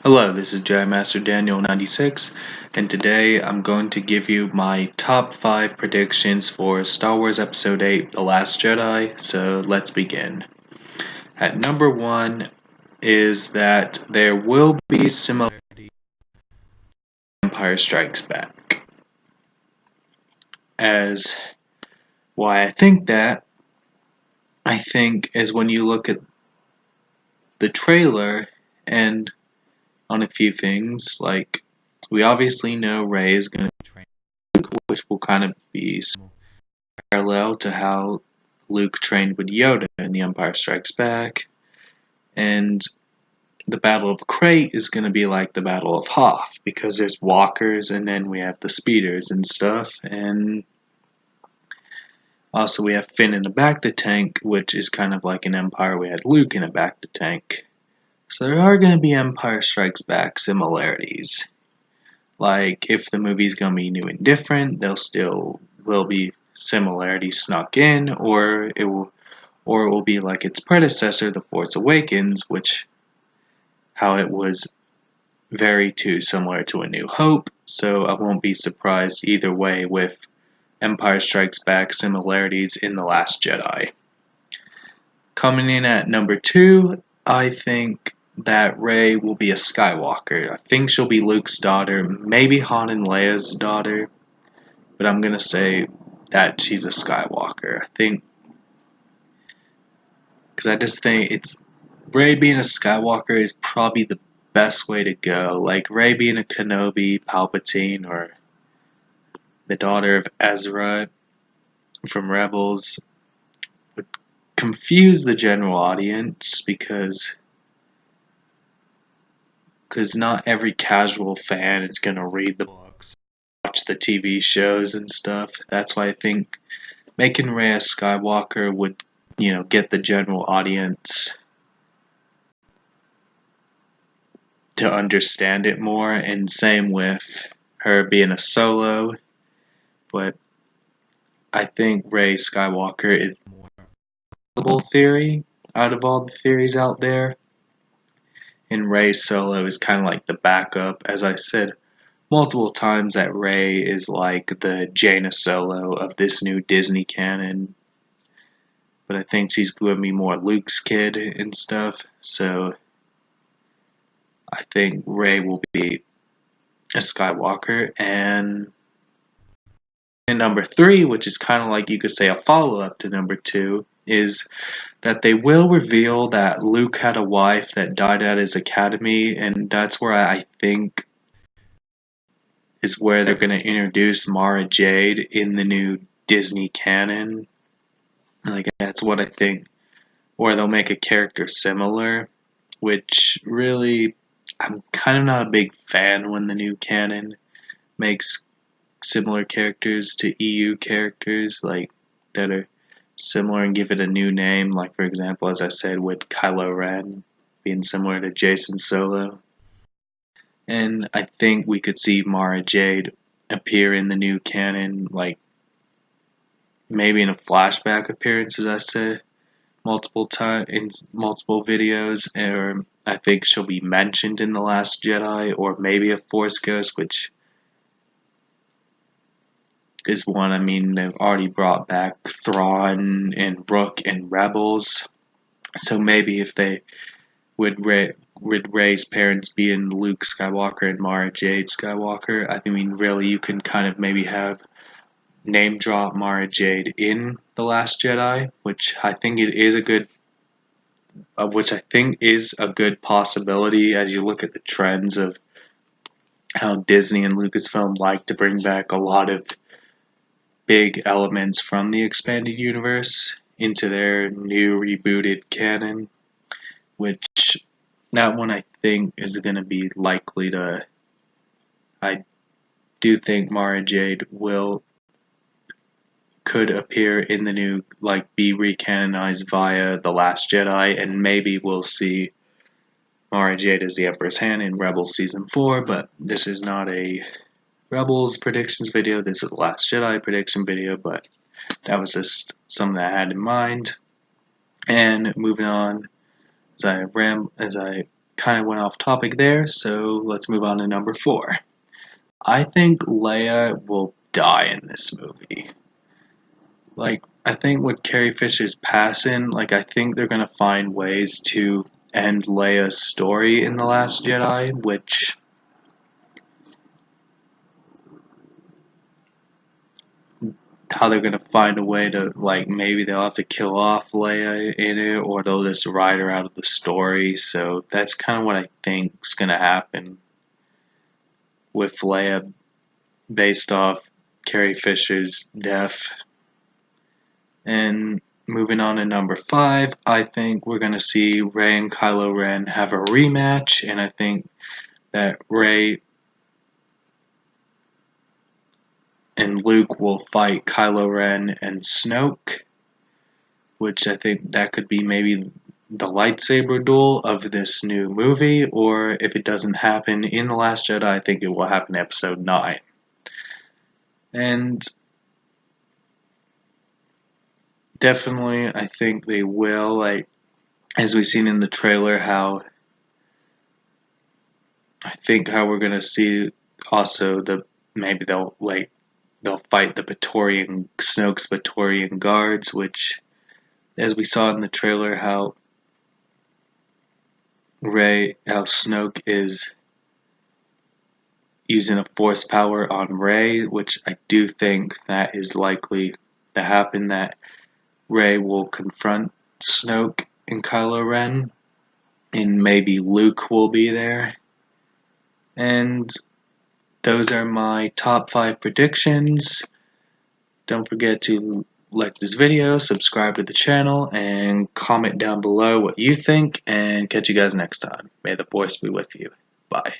Hello, this is Jedi Master Daniel 96, and today I'm going to give you my top 5 predictions for Star Wars Episode 8 The Last Jedi, so let's begin. At number 1 is that there will be similarity to Empire Strikes Back. As why I think that, I think is when you look at the trailer and on a few things, like we obviously know Rey is going to train Luke, which will kind of be parallel to how Luke trained with Yoda in The Empire Strikes Back, and the Battle of Crate is going to be like the Battle of Hoth, because there's walkers and then we have the speeders and stuff, and also we have Finn in the Bacta tank, which is kind of like in Empire we had Luke in a Bacta tank. So there are going to be Empire Strikes Back similarities. Like, if the movie's going to be new and different, there still will be similarities snuck in, or it will be like its predecessor, The Force Awakens, which how it was very too similar to A New Hope, so I won't be surprised either way with Empire Strikes Back similarities in The Last Jedi. Coming in at number 2, I think that Rey will be a Skywalker. I think she'll be Luke's daughter, maybe Han and Leia's daughter, but I'm gonna say that she's a Skywalker. I think, because I just think it's Rey being a Skywalker is probably the best way to go. Like Rey being a Kenobi, Palpatine, or the daughter of Ezra from Rebels would confuse the general audience because not every casual fan is going to read the books, watch the TV shows and stuff. That's why I think making Rey a Skywalker would, get the general audience to understand it more, and same with her being a Solo. But I think Rey Skywalker is the more plausible theory out of all the theories out there. And Rey Solo is kind of like the backup. As I said multiple times, that Rey is like the Jaina Solo of this new Disney canon. But I think she's going to be more Luke's kid and stuff. So I think Rey will be a Skywalker. And number 3, which is kind of like you could say a follow-up to number 2, is that they will reveal that Luke had a wife that died at his academy, and that's where I think is where they're going to introduce Mara Jade in the new Disney canon. Like, that's what I think. Or they'll make a character similar, which really, I'm kind of not a big fan when the new canon makes similar characters to EU characters, like, that are similar and give it a new name, like for example, as I said, with Kylo Ren being similar to Jason Solo. And I think we could see Mara Jade appear in the new canon, like maybe in a flashback appearance, as I said multiple times in multiple videos, or I think she'll be mentioned in The Last Jedi, or maybe a Force Ghost, which is one. I mean, they've already brought back Thrawn and Rook and Rebels, so maybe if they would Rey's parents being Luke Skywalker and Mara Jade Skywalker, I mean, really, you can kind of maybe have name drop Mara Jade in The Last Jedi, which I think is a good possibility as you look at the trends of how Disney and Lucasfilm like to bring back a lot of big elements from the expanded universe into their new rebooted canon, which that one I think is going to be likely to. I do think Mara Jade could appear in the new, like, be recanonized via The Last Jedi, and maybe we'll see Mara Jade as the Emperor's Hand in Rebels Season 4, but this is not a Rebels predictions video, this is the Last Jedi prediction video, but that was just something that I had in mind. And moving on, as I kind of went off topic there, so let's move on to number 4. I think Leia will die in this movie. I think with Carrie Fisher's passing, I think they're gonna find ways to end Leia's story in The Last Jedi, which how they're gonna find a way to maybe they'll have to kill off Leia in it, or they'll just write her out of the story. So that's kind of what I think is gonna happen with Leia, based off Carrie Fisher's death. And moving on to number 5, I think we're gonna see Rey and Kylo Ren have a rematch, and I think that Rey and Luke will fight Kylo Ren and Snoke, which I think that could be maybe the lightsaber duel of this new movie, or if it doesn't happen in The Last Jedi, I think it will happen in Episode 9. And definitely, I think they will, as we've seen in the trailer, how we're gonna see also maybe they'll fight the Snoke's Praetorian guards, which, as we saw in the trailer, how Snoke is using a force power on Rey, which I do think that is likely to happen, that Rey will confront Snoke and Kylo Ren, and maybe Luke will be there. And those are my top 5 predictions. Don't forget to like this video, subscribe to the channel, and comment down below what you think, and catch you guys next time. May the Force be with you. Bye.